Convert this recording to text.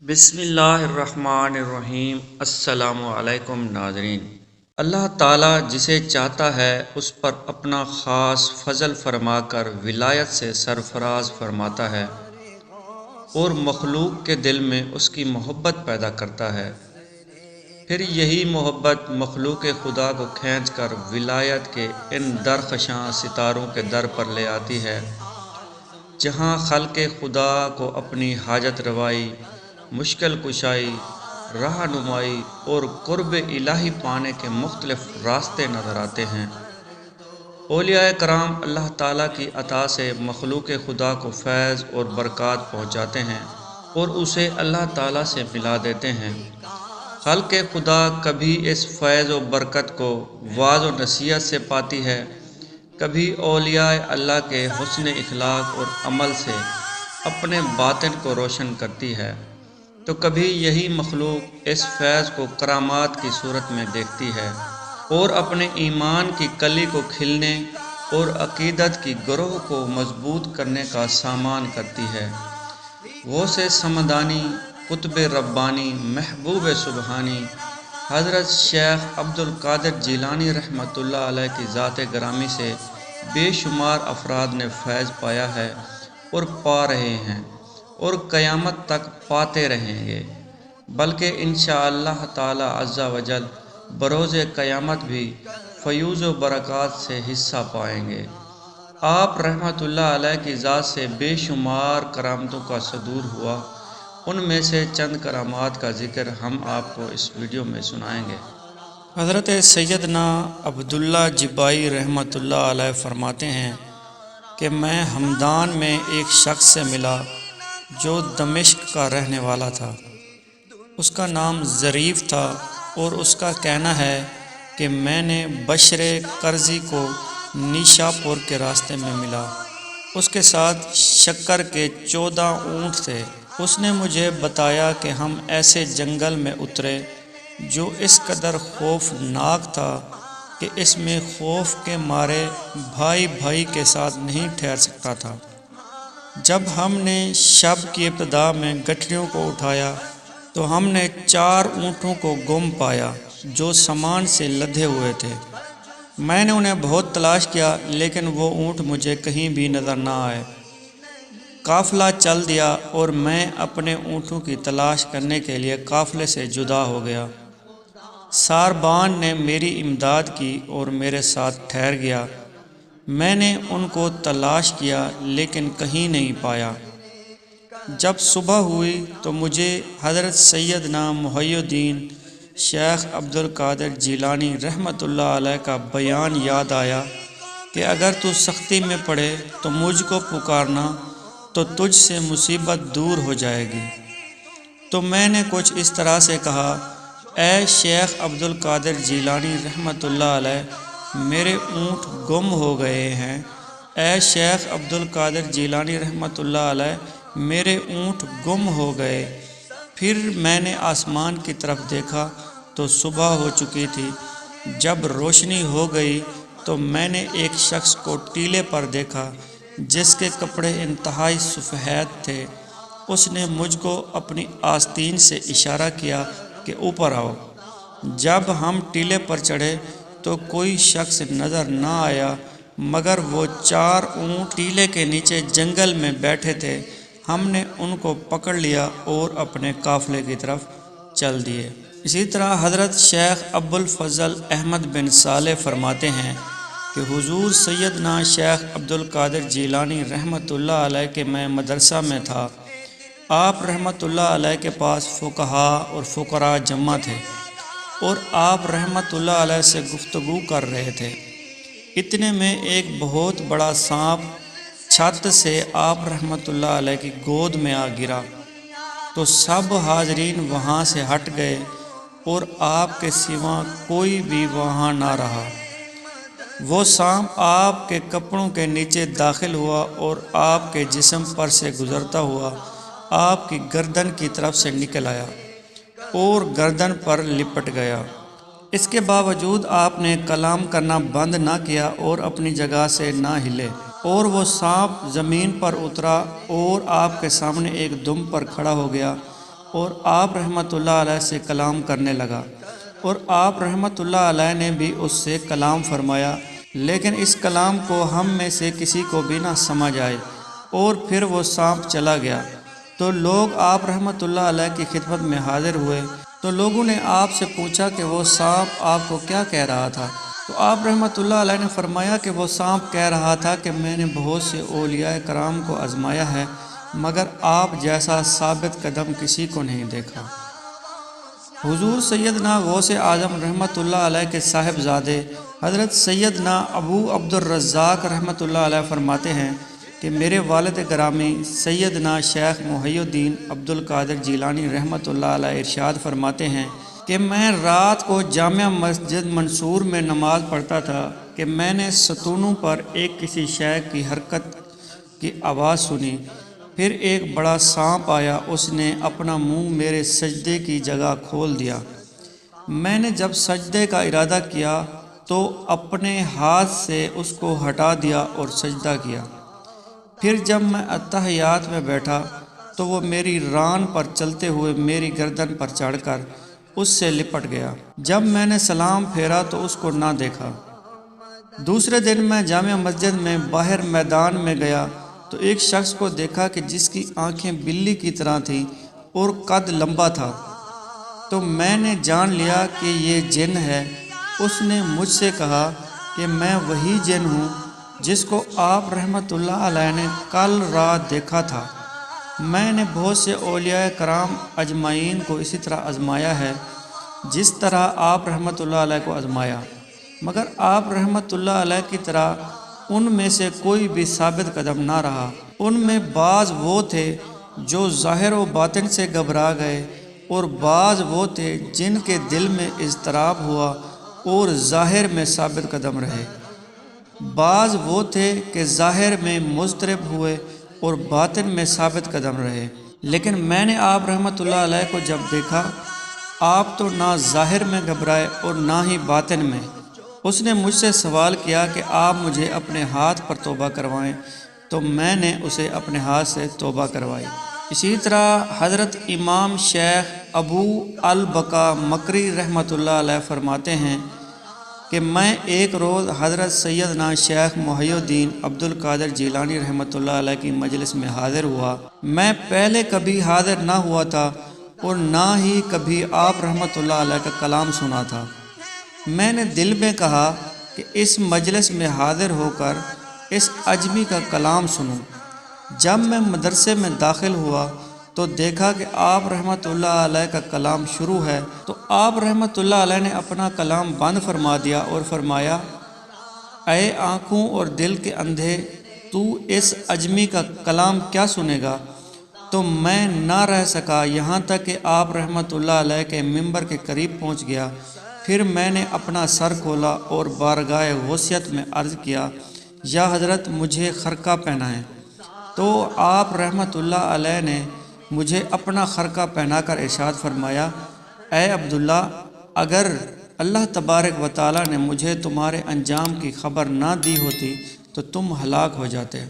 بسم اللہ الرحمن الرحیم۔ السلام علیکم ناظرین۔ اللہ تعالیٰ جسے چاہتا ہے اس پر اپنا خاص فضل فرما کر ولایت سے سرفراز فرماتا ہے اور مخلوق کے دل میں اس کی محبت پیدا کرتا ہے۔ پھر یہی محبت مخلوق خدا کو کھینچ کر ولایت کے ان درخشاں ستاروں کے در پر لے آتی ہے، جہاں خلق خدا کو اپنی حاجت روائی، مشکل کشائی، رہنمائی اور قرب الہی پانے کے مختلف راستے نظر آتے ہیں۔ اولیاء کرام اللہ تعالیٰ کی عطا سے مخلوق خدا کو فیض اور برکات پہنچاتے ہیں اور اسے اللہ تعالیٰ سے ملا دیتے ہیں۔ خلق خدا کبھی اس فیض و برکت کو وعظ و نصیحت سے پاتی ہے، کبھی اولیاء اللہ کے حسن اخلاق اور عمل سے اپنے باطن کو روشن کرتی ہے، تو کبھی یہی مخلوق اس فیض کو کرامات کی صورت میں دیکھتی ہے اور اپنے ایمان کی کلی کو کھلنے اور عقیدت کی گروہ کو مضبوط کرنے کا سامان کرتی ہے۔ غوث سمدانی، قطب ربانی، محبوب سبحانی حضرت شیخ عبد القادر جیلانی رحمۃ اللہ علیہ کی ذات گرامی سے بے شمار افراد نے فیض پایا ہے اور پا رہے ہیں اور قیامت تک پاتے رہیں گے، بلکہ انشاءاللہ تعالی عز و جل بروز قیامت بھی فیوز و برکات سے حصہ پائیں گے۔ آپ رحمۃ اللہ علیہ کی ذات سے بے شمار کرامتوں کا صدور ہوا، ان میں سے چند کرامات کا ذکر ہم آپ کو اس ویڈیو میں سنائیں گے۔ حضرت سیدنا عبداللہ جبائی رحمۃ اللہ علیہ فرماتے ہیں کہ میں ہمدان میں ایک شخص سے ملا جو دمشق کا رہنے والا تھا۔ اس کا نام ظریف تھا اور اس کا کہنا ہے کہ میں نے بشر کرزی کو نیشا پور کے راستے میں ملا۔ اس کے ساتھ شکر کے 14 اونٹ تھے۔ اس نے مجھے بتایا کہ ہم ایسے جنگل میں اترے جو اس قدر خوفناک تھا کہ اس میں خوف کے مارے بھائی بھائی کے ساتھ نہیں ٹھہر سکتا تھا۔ جب ہم نے شب کی ابتدا میں گٹھڑیوں کو اٹھایا تو ہم نے 4 اونٹوں کو گم پایا جو سامان سے لدے ہوئے تھے۔ میں نے انہیں بہت تلاش کیا لیکن وہ اونٹ مجھے کہیں بھی نظر نہ آئے۔ قافلہ چل دیا اور میں اپنے اونٹوں کی تلاش کرنے کے لیے قافلے سے جدا ہو گیا۔ ساربان نے میری امداد کی اور میرے ساتھ ٹھہر گیا۔ میں نے ان کو تلاش کیا لیکن کہیں نہیں پایا۔ جب صبح ہوئی تو مجھے حضرت سیدنا محی الدین شیخ عبد القادر جیلانی رحمۃ اللہ علیہ کا بیان یاد آیا کہ اگر تو سختی میں پڑے تو مجھ کو پکارنا تو تجھ سے مصیبت دور ہو جائے گی۔ تو میں نے کچھ اس طرح سے کہا، اے شیخ عبد القادر جیلانی رحمۃ اللہ علیہ، میرے اونٹ گم ہو گئے ہیں۔ اے شیخ عبد القادر جیلانی رحمۃ اللہ علیہ، میرے اونٹ گم ہو گئے۔ پھر میں نے آسمان کی طرف دیکھا تو صبح ہو چکی تھی۔ جب روشنی ہو گئی تو میں نے ایک شخص کو ٹیلے پر دیکھا جس کے کپڑے انتہائی سفید تھے۔ اس نے مجھ کو اپنی آستین سے اشارہ کیا کہ اوپر آؤ۔ جب ہم ٹیلے پر چڑھے تو کوئی شخص نظر نہ آیا مگر وہ 4 اونٹ ٹیلے کے نیچے جنگل میں بیٹھے تھے۔ ہم نے ان کو پکڑ لیا اور اپنے قافلے کی طرف چل دیے۔ اسی طرح حضرت شیخ ابو الفضل احمد بن صالح فرماتے ہیں کہ حضور سیدنا شیخ عبد القادر جیلانی رحمۃ اللہ علیہ کے میں مدرسہ میں تھا۔ آپ رحمۃ اللہ علیہ کے پاس فقہا اور فقراء جمع تھے اور آپ رحمۃ اللہ علیہ سے گفتگو کر رہے تھے۔ اتنے میں ایک بہت بڑا سانپ چھت سے آپ رحمۃ اللہ علیہ کی گود میں آ گرا تو سب حاضرین وہاں سے ہٹ گئے اور آپ کے سوا کوئی بھی وہاں نہ رہا۔ وہ سانپ آپ کے کپڑوں کے نیچے داخل ہوا اور آپ کے جسم پر سے گزرتا ہوا آپ کی گردن کی طرف سے نکل آیا اور گردن پر لپٹ گیا۔ اس کے باوجود آپ نے کلام کرنا بند نہ کیا اور اپنی جگہ سے نہ ہلے، اور وہ سانپ زمین پر اترا اور آپ کے سامنے ایک دم پر کھڑا ہو گیا۔ اور آپ رحمۃ اللہ علیہ سے کلام کرنے لگا، اور آپ رحمۃ اللہ علیہ نے بھی اس سے کلام فرمایا، لیکن اس کلام کو ہم میں سے کسی کو بھی نہ سمجھ آئے، اور پھر وہ سانپ چلا گیا۔ تو لوگ آپ رحمۃ اللہ علیہ کی خدمت میں حاضر ہوئے، تو لوگوں نے آپ سے پوچھا کہ وہ سانپ آپ کو کیا کہہ رہا تھا؟ تو آپ رحمۃ اللہ علیہ نے فرمایا کہ وہ سانپ کہہ رہا تھا کہ میں نے بہت سے اولیاء کرام کو آزمایا ہے، مگر آپ جیسا ثابت قدم کسی کو نہیں دیکھا۔ حضور سیدنا غوث اعظم رحمۃ اللہ علیہ کے صاحبزادے حضرت سیدنا ابو عبد الرزاق رحمۃ اللہ علیہ فرماتے ہیں کہ میرے والد گرامی سیدنا شیخ محی الدین عبد القادر جیلانی رحمۃ اللہ علیہ ارشاد فرماتے ہیں کہ میں رات کو جامع مسجد منصور میں نماز پڑھتا تھا کہ میں نے ستونوں پر ایک کسی شے کی حرکت کی آواز سنی، پھر ایک بڑا سانپ آیا، اس نے اپنا منہ میرے سجدے کی جگہ کھول دیا۔ میں نے جب سجدے کا ارادہ کیا تو اپنے ہاتھ سے اس کو ہٹا دیا اور سجدہ کیا۔ پھر جب میں اتحیات میں بیٹھا تو وہ میری ران پر چلتے ہوئے میری گردن پر چڑھ کر اس سے لپٹ گیا۔ جب میں نے سلام پھیرا تو اس کو نہ دیکھا۔ دوسرے دن میں جامع مسجد میں باہر میدان میں گیا تو ایک شخص کو دیکھا کہ جس کی آنکھیں بلی کی طرح تھیں اور قد لمبا تھا، تو میں نے جان لیا کہ یہ جن ہے۔ اس نے مجھ سے کہا کہ میں وہی جن ہوں جس کو آپ رحمۃ اللہ علیہ نے کل رات دیکھا تھا۔ میں نے بہت سے اولیاء کرام اجمعین کو اسی طرح آزمایا ہے جس طرح آپ رحمۃ اللہ علیہ کو آزمایا، مگر آپ رحمۃ اللہ علیہ کی طرح ان میں سے کوئی بھی ثابت قدم نہ رہا۔ ان میں بعض وہ تھے جو ظاہر و باطن سے گھبرا گئے، اور بعض وہ تھے جن کے دل میں اضطراب ہوا اور ظاہر میں ثابت قدم رہے۔ بعض وہ تھے کہ ظاہر میں مضطرب ہوئے اور باطن میں ثابت قدم رہے۔ لیکن میں نے آپ رحمۃ اللہ علیہ کو جب دیکھا، آپ تو نہ ظاہر میں گھبرائے اور نہ ہی باطن میں۔ اس نے مجھ سے سوال کیا کہ آپ مجھے اپنے ہاتھ پر توبہ کروائیں، تو میں نے اسے اپنے ہاتھ سے توبہ کروائی۔ اسی طرح حضرت امام شیخ ابو البقا مکری رحمۃ اللہ علیہ فرماتے ہیں کہ میں ایک روز حضرت سیدنا شیخ محی الدین عبد القادر جیلانی رحمۃ اللہ علیہ کی مجلس میں حاضر ہوا۔ میں پہلے کبھی حاضر نہ ہوا تھا اور نہ ہی کبھی آپ رحمۃ اللہ علیہ کا کلام سنا تھا۔ میں نے دل میں کہا کہ اس مجلس میں حاضر ہو کر اس اجمی کا کلام سنوں۔ جب میں مدرسے میں داخل ہوا تو دیکھا کہ آپ رحمۃ اللہ علیہ کا کلام شروع ہے، تو آپ رحمۃ اللہ علیہ نے اپنا کلام بند فرما دیا اور فرمایا، اے آنکھوں اور دل کے اندھے، تو اس اجمی کا کلام کیا سنے گا؟ تو میں نہ رہ سکا، یہاں تک کہ آپ رحمۃ اللہ علیہ کے ممبر کے قریب پہنچ گیا۔ پھر میں نے اپنا سر کھولا اور بارگاہ غوثیت میں عرض کیا، یا حضرت مجھے خرقہ پہنائیں۔ تو آپ رحمۃ اللہ علیہ نے مجھے اپنا خرقہ پہنا کر ارشاد فرمایا، اے عبداللہ، اگر اللہ تبارک و تعالیٰ نے مجھے تمہارے انجام کی خبر نہ دی ہوتی تو تم ہلاک ہو جاتے۔